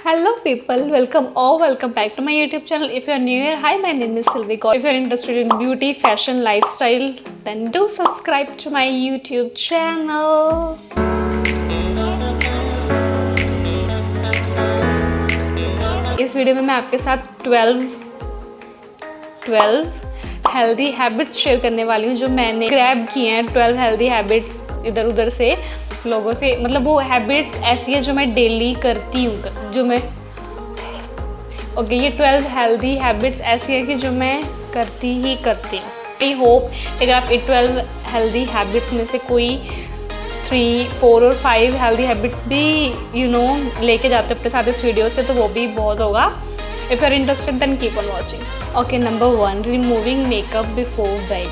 Hello people, welcome back to my YouTube channel. If you are new here, hi, my name is Sylvie Gaur. If you are interested in beauty, fashion, lifestyle, then do subscribe to my YouTube channel. इस video में मैं आपके साथ 12 healthy habits share करने वाली हूँ जो मैंने ग्रैब किए हैं। 12 हेल्दी हैबिट्स इधर उधर से लोगों से, मतलब वो हैबिट्स ऐसी है जो मैं डेली करती हूँ, ये 12 हेल्दी हैबिट्स ऐसी है कि जो मैं करती हूँ। आई होप अगर आप 12 हेल्दी हैबिट्स में से कोई 3, 4 और 5 हेल्दी हैबिट्स भी लेके जाते हो अपने साथ इस वीडियो से, तो वो भी बहुत होगा। If you are interested then keep on watching. Okay, number 1, removing makeup before bed.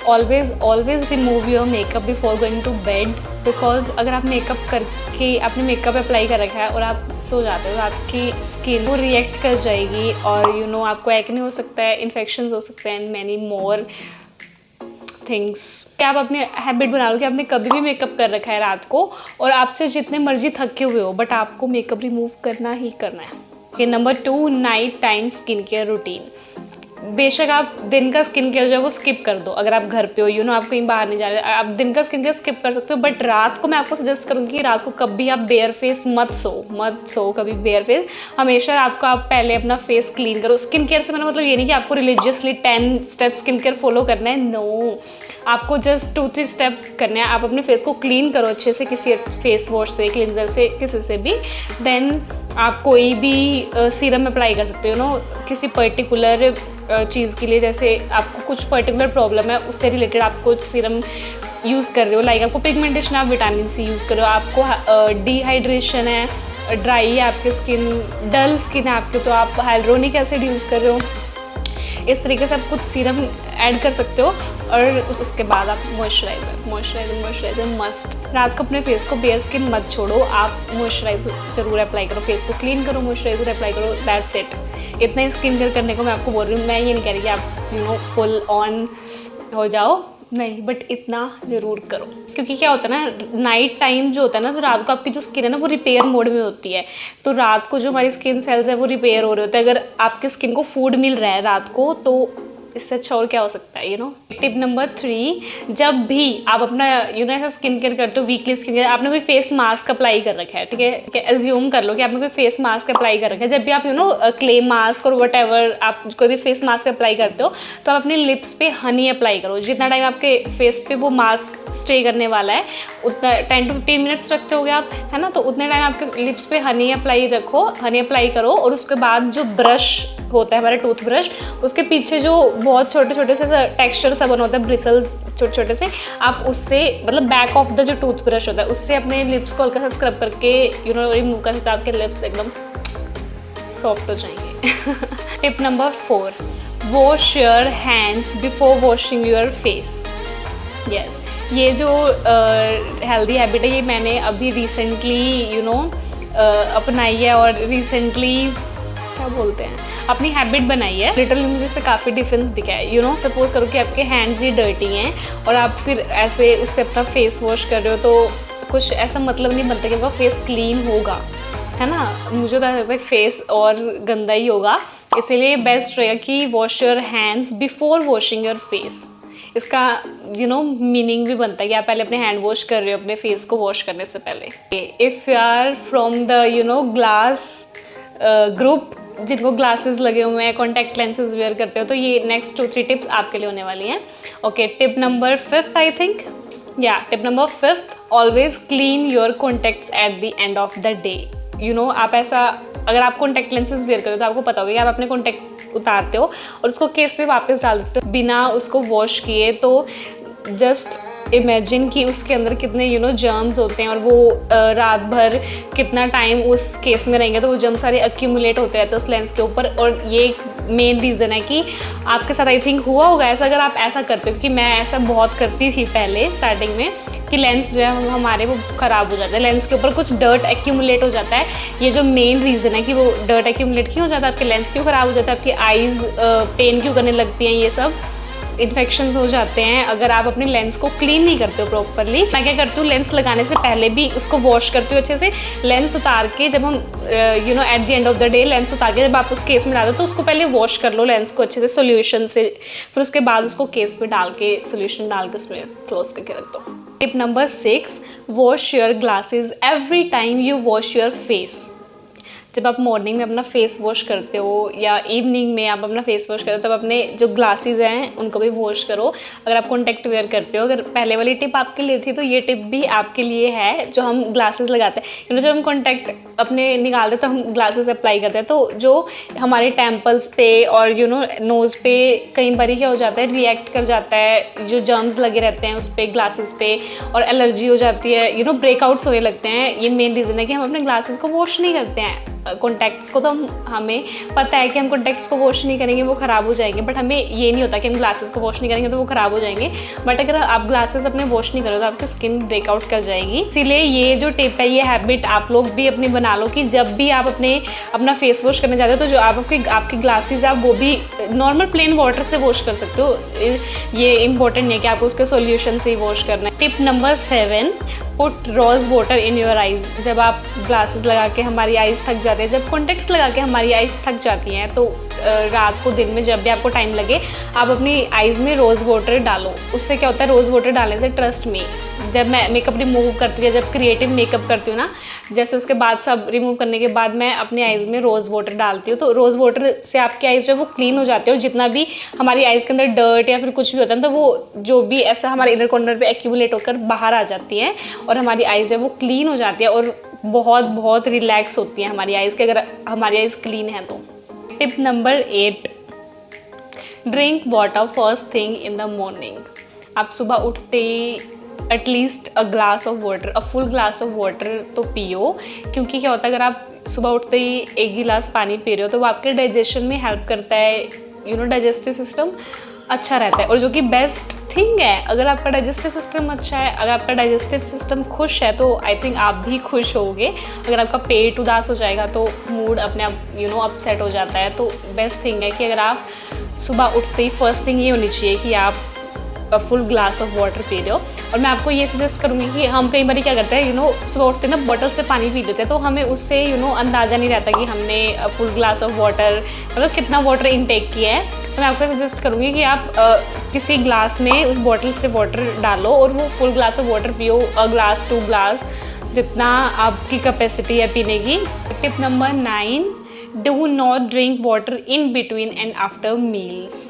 Always remove your makeup before going to bed, because अगर आप मेकअप करके आपने मेकअप अप्लाई कर रखा है और आप सो जाते हो तो आपकी स्किन वो रिएक्ट कर जाएगी और आपको एक्ने हो सकता है, इन्फेक्शंस हो सकते हैं एंड मैनी मोर थिंग्स। आप अपनी हैबिट बना लो कि आपने कभी भी मेकअप कर रखा है रात को और आपसे जितने मर्जी थके हुए हो, बट आपको मेकअप रिमूव करना ही करना है। Okay, number 2, night time skin care routine. बेशक आप दिन का स्किन केयर जो है वो स्किप कर दो। अगर आप घर पे हो आप कहीं बाहर नहीं जा रहे, आप दिन का स्किन केयर स्किप कर सकते हो, बट रात को मैं आपको सजेस्ट करूँगी कि रात को कभी आप बेयर फेस मत सो कभी बेयर फेस। हमेशा रात को आप पहले अपना फेस क्लीन करो। स्किन केयर से मैंने मतलब ये नहीं कि आपको religiously 10 step skin care follow करना है, नो, आपको जस्ट 2-3 स्टेप करने हैं। आप अपने फेस को क्लीन करो अच्छे से, किसी फेस वॉश से, क्लिनजर से, किसी से भी। देन आप कोई भी सीरम अप्लाई कर सकते हो किसी पर्टिकुलर चीज़ के लिए, जैसे आपको कुछ पर्टिकुलर प्रॉब्लम है उससे रिलेटेड आप कुछ सीरम यूज़ कर रहे हो, लाइक आपको पिगमेंटेशन, आप विटामिन सी यूज़ कर रहे हो, आपको डिहाइड्रेशन है, ड्राई है आपकी स्किन, डल स्किन है आपकी, तो आप हाइलुरोनिक एसिड यूज़ कर रहे हो। इस तरीके से आप कुछ सीरम ऐड कर सकते हो और उसके बाद आप मॉइस्चराइज़र मस्ट। रात को अपने फेस को बेयर स्किन मत छोड़ो, आप मॉइस्चराइज़र जरूर अप्लाई करो, फेस को क्लीन करो, मॉइस्चराइज़र अप्लाई करो, दैट्स इट। इतना ही स्किन केयर करने को मैं आपको बोल रही हूँ। मैं ये नहीं कह रही कि आप फुल ऑन हो जाओ, नहीं, बट इतना ज़रूर करो, क्योंकि क्या होता है ना, नाइट टाइम जो होता है ना, तो रात को आपकी जो स्किन है ना वो रिपेयर मोड में होती है। तो रात को जो हमारी स्किन सेल्स है वो रिपेयर हो रहे होते हैं। अगर आपकी स्किन को फूड मिल रहा है रात को, तो इससे अच्छा और क्या हो सकता है। टिप नंबर 3, जब भी आप अपना ऐसा स्किन केयर करते हो, वीकली स्किन केयर, आपने कोई फेस मास्क अप्लाई कर रखा है, ठीक है, एज्यूम कर लो कि आपने कोई फेस मास्क अप्लाई कर रखा है। जब भी आप क्ले मास्क और वट एवर आप कोई भी फेस मास्क अप्लाई करते हो, तो आप अपने लिप्स पे हनी अप्लाई करो। जितना टाइम आपके फेस पे वो मास्क स्टे करने वाला है, उतना 10 to 15 मिनट्स रखते होगे आप, है ना, तो उतने टाइम आपके लिप्स पे हनी अप्लाई करो और उसके बाद जो ब्रश होता है हमारा टूथ ब्रश, उसके पीछे जो बहुत छोटे छोटे से टेक्सचर सा बना होता है, ब्रिसल्स छोटे छोटे से, आप उससे मतलब बैक ऑफ द जो टूथ ब्रश होता है उससे अपने लिप्स को हल्का सा स्क्रब करके रिमूव कर सकते, आपके लिप्स एकदम सॉफ्ट हो जाएंगे। Tip number 4, wash your hands before washing your face. Yes, ये जो हेल्दी हैबिट है ये मैंने अभी रिसेंटली अपनाई है और रिसेंटली क्या बोलते हैं अपनी हैबिट बनाई है। लिटरली मुझे इससे काफ़ी डिफरेंस दिखा है। सपोज करो कि आपके हैंड्स ही डर्टी हैं और आप फिर ऐसे उससे अपना फेस वॉश कर रहे हो, तो कुछ ऐसा मतलब नहीं बनता कि आपका फेस क्लीन होगा, है ना। मुझे तो लगता है फेस और गंदा ही होगा, इसीलिए बेस्ट रहेगा कि wash your hands before washing your face. इसका मीनिंग भी बनता है कि आप पहले अपने हैंड वॉश कर रहे हो अपने फेस को वॉश करने से पहले। If you are from the glass group, जिनको ग्लासेस लगे हुए हैं, कॉन्टैक्ट लेंसेज वेयर करते हो, तो ये नेक्स्ट 2-3 टिप्स आपके लिए होने वाली हैं। Okay, tip number 5 I think, tip number 5, always clean your contacts at the end of the day. आप ऐसा, अगर आप कॉन्टैक्ट लेंसेज वेयर करते हो तो आपको पता होगा कि आप अपने कॉन्टैक्ट उतारते हो और उसको केस में वापस डाल देते हो बिना उसको वॉश किए। तो जस्ट इमेजिन कि उसके अंदर कितने जर्म्स होते हैं और वो रात भर कितना टाइम उस केस में रहेंगे, तो वो जर्म सारे एक्यूमुलेट होते रहते हैं उस लेंस के ऊपर। और ये एक मेन रीज़न है कि आपके साथ आई थिंक हुआ होगा ऐसा, अगर आप ऐसा करते हो, कि मैं ऐसा बहुत करती थी पहले स्टार्टिंग में, कि लेंस जो है हमारे वो ख़राब हो जाता है, लेंस के ऊपर कुछ डर्ट एक्यूमुलेट हो जाता है। ये जो मेन रीज़न है कि वो डर्ट एक्यूमुलेट क्यों हो जाता है, आपके लेंस क्यों ख़राब हो जाता है, आपकी आईज़ पेन क्यों करने लगती हैं, ये सब इन्फेक्शंस हो जाते हैं अगर आप अपने लेंस को क्लीन नहीं करते हो प्रॉपरली। मैं क्या करती हूँ, लेंस लगाने से पहले भी उसको वॉश करती हूँ अच्छे से। लेंस उतार के जब हम at the end of the day lens उतार के जब आप उस केस में डालो तो उसको पहले वॉश कर लो लेंस को अच्छे से सोल्यूशन से, फिर उसके बाद उसको केस में डाल के सोल्यूशन डाल के उसमें क्लोज करके रख दो। Tip number 6, wash your glasses every time you wash your face. जब आप मॉर्निंग में अपना फेस वॉश करते हो या इवनिंग में आप अपना फेस वॉश करते हो, तब अपने जो ग्लासेस हैं उनको भी वॉश करो। अगर आप कॉन्टैक्ट वेयर करते हो, अगर पहले वाली टिप आपके लिए थी तो ये टिप भी आपके लिए है जो हम ग्लासेस लगाते हैं। जब हम कॉन्टैक्ट अपने निकालते हैं तो हम ग्लासेस अप्लाई करते हैं, तो जो हमारे टेम्पल्स पे और नोज़ पे कई बार क्या हो जाता है, रिएक्ट कर जाता है, जो जर्म्स लगे रहते हैं उस पर ग्लासेस पे और एलर्जी हो जाती है, ब्रेकआउट्स होने लगते हैं। ये मेन रीज़न है कि हम अपने ग्लासेस को वॉश नहीं करते हैं। कॉन्टैक्ट्स को तो हमें पता है कि हम कॉन्टैक्ट्स को वॉश नहीं करेंगे वो ख़राब हो जाएंगे, बट हमें ये नहीं होता कि हम ग्लासेस को वॉश नहीं करेंगे तो वो ख़राब हो जाएंगे। बट अगर आप ग्लासेस अपने वॉश नहीं करो तो आपकी स्किन ब्रेकआउट कर जाएगी। इसीलिए ये जो टिप है, ये हैबिट आप लोग भी अपनी बना लो कि जब भी आप अपना फेस वॉश करने जाते हो तो जो आपके ग्लासेस आप वो भी नॉर्मल प्लेन वाटर से वॉश कर सकते हो। ये इंपॉर्टेंट नहीं है कि आपको उसके सोल्यूशन से ही वॉश करना है। Tip number 7, put rose water in your eyes. जब आप ग्लासेस लगा के हमारी आइज़ थक जाती है, जब कॉन्टैक्ट्स लगा के हमारी आइज़ थक जाती हैं, तो रात को दिन में जब भी आपको टाइम लगे आप अपनी आइज़ में रोज़ वाटर डालो। उससे क्या होता है, रोज़ वाटर डालने से ट्रस्ट मी, जब मैं मेकअप रिमूव करती हूँ, जब क्रिएटिव मेकअप करती हूँ ना, जैसे उसके बाद सब रिमूव करने के बाद मैं अपनी आइज़ में रोज़ वाटर डालती हूँ, तो रोज़ वाटर से आपकी आइज़ जो है वो क्लीन हो जाती है और जितना भी हमारी आइज़ के अंदर डर्ट या फिर कुछ भी होता है तो वो जो भी ऐसा हमारे इनर कॉर्नर पे एक्यूमुलेट होकर बाहर आ जाती है और हमारी आइज़ जो है वो क्लीन हो जाती है और बहुत बहुत रिलैक्स होती है हमारी आइज़ के, अगर हमारी आइज़ क्लीन है तो। Tip number 8, drink water first thing in the morning. आप सुबह उठते at least a glass of water, a full glass of water तो पियो, क्योंकि क्या होता है अगर आप सुबह उठते ही एक गिलास पानी पी रहे हो तो वो आपके डाइजेशन में हेल्प करता है, डाइजेस्टिव सिस्टम अच्छा रहता है। और जो कि बेस्ट थिंग है, अगर आपका डाइजेस्टिव सिस्टम अच्छा है, अगर आपका डाइजेस्टिव सिस्टम खुश है तो आई थिंक आप भी खुश होगे। अगर आपका पेट उदास हो जाएगा तो मूड अपने आप अपसेट हो जाता है। तो बेस्ट थिंग है कि अगर आप सुबह उठते ही फर्स्ट थिंग ये होनी चाहिए कि आप full glass of water P रहे हो। और मैं आपको ये सजेस्ट करूँगी कि हम कई बार क्या करते हैं, सुबह उठते ना बॉटल से पानी पी लेते हैं, तो हमें उससे अंदाज़ा नहीं रहता कि हमने फुल ग्लास ऑफ वाटर मतलब कितना वाटर इनटेक किया है। तो मैं आपको सजेस्ट करूँगी कि आप किसी ग्लास में उस बॉटल से वाटर डालो और वो फुल ग्लास ऑफ वाटर पियो, अ ग्लास 2 ग्लास जितना आपकी कैपेसिटी है पीने की। Tip number 9, do not drink water in between and after meals.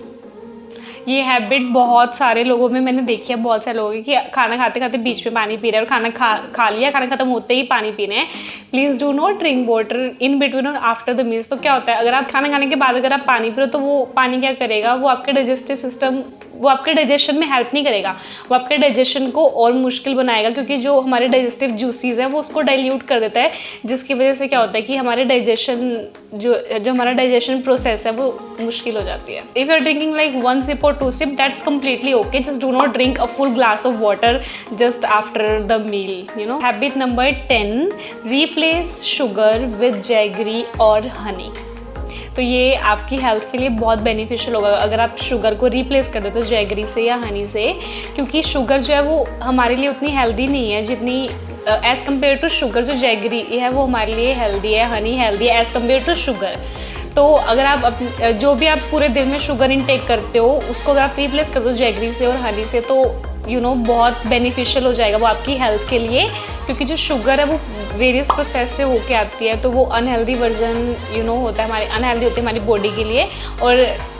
ये हैबिट बहुत सारे लोगों में मैंने देखी है, बहुत सारे लोगों की, कि खाना खाते खाते बीच में पानी पी रहे हैं और खाना खा लिया, खाना खत्म होते ही पानी पी रहे हैं। Please do not drink water in between और आफ्टर द मील्स। तो क्या होता है, अगर आप खाना खाने के बाद अगर आप पानी पी रहे हो तो वो पानी क्या करेगा, वो आपके डाइजेस्टिव सिस्टम, वो आपके डाइजेशन में हेल्प नहीं करेगा, वो आपके डाइजेशन को और मुश्किल बनाएगा, क्योंकि जो हमारे डाइजेस्टिव जूसीज है वो उसको डाइल्यूट कर देता है, जिसकी वजह से क्या होता है कि हमारे डाइजेशन जो हमारा डाइजेशन प्रोसेस है वो मुश्किल हो जाती है। If you are drinking like 1 sip or 2 sip, that's completely okay. Just do not drink a full glass of water just after the meal. Habit number 10, replace sugar with jaggery or honey. तो ये आपकी health के लिए बहुत beneficial होगा अगर आप sugar को रिप्लेस कर देते हो जैगरी से या हनी से, क्योंकि शुगर जो है वो हमारे लिए उतनी हेल्दी नहीं है जितनी एज़ कम्पेयर टू शुगर। जो जैगरी है वो हमारे लिए हेल्दी है, हनी हेल्दी है एज़ कम्पेयर टू शुगर। तो अगर आप जो भी आप पूरे दिन में शुगर इनटेक करते हो उसको अगर आप रिप्लेस कर दो जैगरी से और हनी से तो बहुत बेनिफिशियल हो जाएगा वो आपकी हेल्थ के लिए, क्योंकि जो शुगर है वो वेरियस प्रोसेस से होके आती है, तो वो अनहेल्दी वर्जन होता है, हमारी अनहेल्दी होती है हमारी बॉडी के लिए। और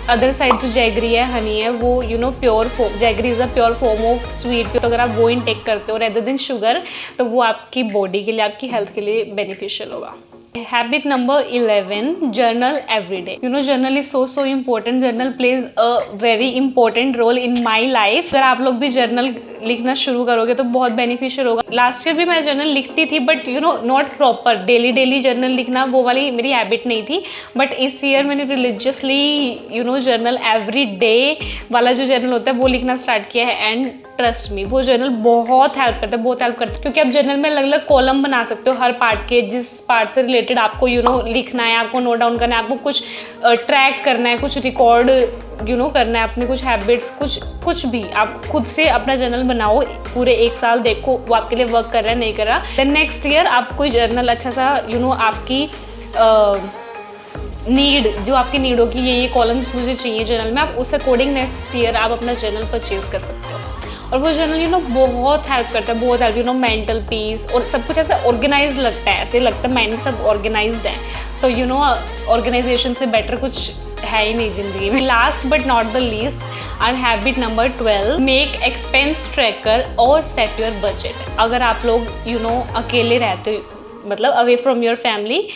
अदर साइड जो जैगरी है, हनी है, वो pure form, jaggery is a pure form of sweet. तो अगर आप वो इनटेक करते हो रेदर देन शुगर तो वो आपकी बॉडी के लिए, आपकी हेल्थ के लिए बेनिफिशियल होगा। Habit number 11, journal every day. Journal is so important. Journal plays a very important role in my life. अगर आप लोग भी जर्नल लिखना शुरू करोगे तो बहुत बेनिफिशियल होगा। लास्ट ईयर भी मैं जर्नल लिखती थी, but you know not proper daily journal लिखना, वो वाली मेरी हैबिट नहीं थी। बट इस ईयर मैंने religiously you know journal every day वाला जो जर्नल होता है वो लिखना स्टार्ट किया है। एंड ट्रस्ट मी, वो जर्नल बहुत हेल्प करता है, बहुत हेल्प करता है, क्योंकि आप जर्नल में अलग अलग कॉलम बना सकते हो हर पार्ट के, जिस पार्ट से रिलेटेड आपको यू नो लिखना है, आपको नोट डाउन करना है, आपको कुछ ट्रैक करना है, कुछ रिकॉर्ड यू नो करना है, अपने कुछ हैबिट्स, कुछ भी आप खुद से अपना जर्नल बनाओ, पूरे 1 साल देखो वो आपके लिए वर्क कर रहा है नहीं कर रहा। देन नेक्स्ट ईयर आप कोई जर्नल अच्छा सा यू नो आपकी नीड, जो आपकी नीड होगी, ये कॉलम्स मुझे चाहिए जर्नल में, आप उस अकॉर्डिंग नेक्स्ट ईयर आप अपना जर्नल परचेज कर सकते हो। और वो जर्नल यू नो बहुत हेल्प करता है, बहुत help, you know mental peace, और सब कुछ ऐसा ऑर्गेनाइज लगता है, ऐसे लगता है माइंड में सब ऑर्गेनाइज्ड है। तो यू नो ऑर्गेनाइजेशन से बेटर कुछ है ही नहीं जिंदगी में। Last but not the least, और habit number 12, make expense tracker और सेट योर बजट। अगर आप लोग यू नो अकेले रहते हो, मतलब अवे फ्रॉम योर फैमिली,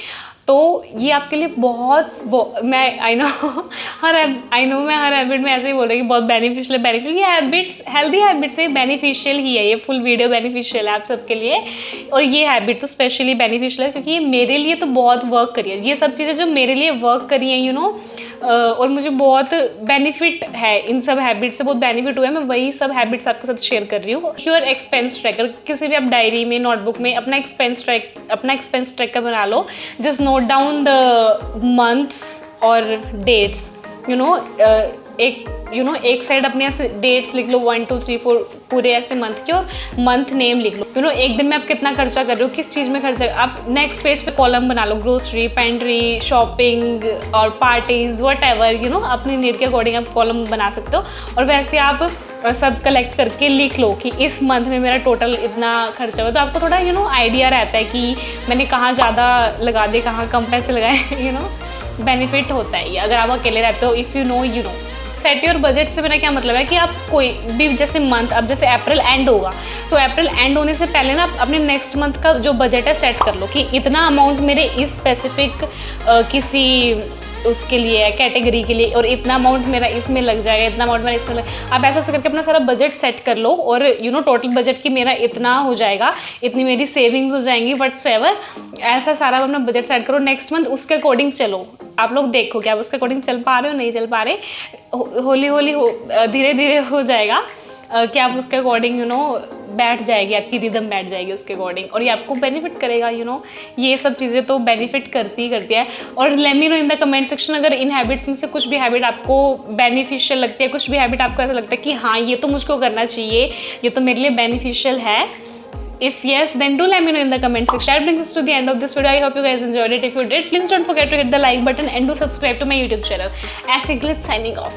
तो ये आपके लिए बहुत मैं आई नो मैं हर हैबिट में ऐसे ही बोल रही हूँ कि बहुत बेनिफिशियल ये हैबिट्स, हेल्दी हैबिट्स से बेनिफिशियल ही है, ये फुल वीडियो बेनिफिशियल है आप सबके लिए। और ये हैबिट तो स्पेशली बेनिफिशियल है क्योंकि ये मेरे लिए तो बहुत वर्क करी है, ये सब चीज़ें जो मेरे लिए वर्क करी हैं यू नो, और मुझे बहुत बेनिफिट है इन सब हैबिट से, बहुत बेनिफिट हुआ है। मैं वही सब हैबिट्स आपके साथ शेयर कर रही हूँ। योर एक्सपेंस ट्रैकर, किसी भी आप डायरी में, नोटबुक में अपना एक्सपेंस ट्रैकर बना लो। Just note down the months और डेट्स, यू नो एक साइड अपने ऐसे डेट्स लिख लो, 1 2 3 4 पूरे ऐसे मंथ के, और मंथ नेम लिख लो। यू नो एक दिन में आप कितना खर्चा कर रहे हो, किस चीज़ में खर्चा, आप नेक्स्ट पेज पे कॉलम बना लो, ग्रोसरी, पेंट्री, शॉपिंग और parties, what ever, you know अपनी नीड के अकॉर्डिंग आप कॉलम बना सकते हो। और वैसे आप सब कलेक्ट करके लिख लो कि इस मंथ में मेरा टोटल इतना खर्चा हुआ, तो आपको थोड़ा यू नो आइडिया रहता है कि मैंने कहाँ ज़्यादा लगा दे, कहाँ कम पैसे लगाए, यू नो बेनिफिट होता है ये अगर आप अकेले रहते हो, if you know you know. Set your budget से मेरा क्या मतलब है कि आप कोई भी जैसे मंथ, अब जैसे अप्रैल एंड होगा, तो अप्रैल एंड होने से पहले ना आप अपने नेक्स्ट मंथ का जो बजट है सेट कर लो कि इतना अमाउंट मेरे इस स्पेसिफिक किसी उसके लिए है, कैटेगरी के लिए, और इतना अमाउंट मेरा इसमें लग जाएगा, इतना अमाउंट मेरा इसमें आप ऐसा करके अपना सारा बजट सेट कर लो। और यू नो टोटल बजट की मेरा इतना हो जाएगा, इतनी मेरी सेविंग्स हो जाएंगी, वट्सएवर, ऐसा सारा अपना बजट सेट करो। नेक्स्ट मंथ उसके अकॉर्डिंग चलो, आप लोग देखो कि आप उसके अकॉर्डिंग चल पा रहे हो, नहीं चल पा रहे, हौली धीरे धीरे हो जाएगा कि आप उसके अकॉर्डिंग यू नो बैठ जाएगी, आपकी रिदम बैठ जाएगी उसके अकॉर्डिंग, और ये आपको बेनिफिट करेगा। यू नो ये सब चीज़ें तो बेनिफिट करती है। और let me know in the comment section अगर इन हैबिट्स में से कुछ भी हैबिट आपको बेनिफिशियल लगती है, कुछ भी हैबिट आपको ऐसा लगता है कि हाँ ये तो मुझको करना चाहिए, ये तो मेरे लिए बेनिफिशियल है। If yes, then do let me know in the comment section. That brings us to the end of this video. I hope you guys enjoyed it. If you did, please don't forget to hit the like button and do subscribe to my YouTube channel. As Glitz signing off.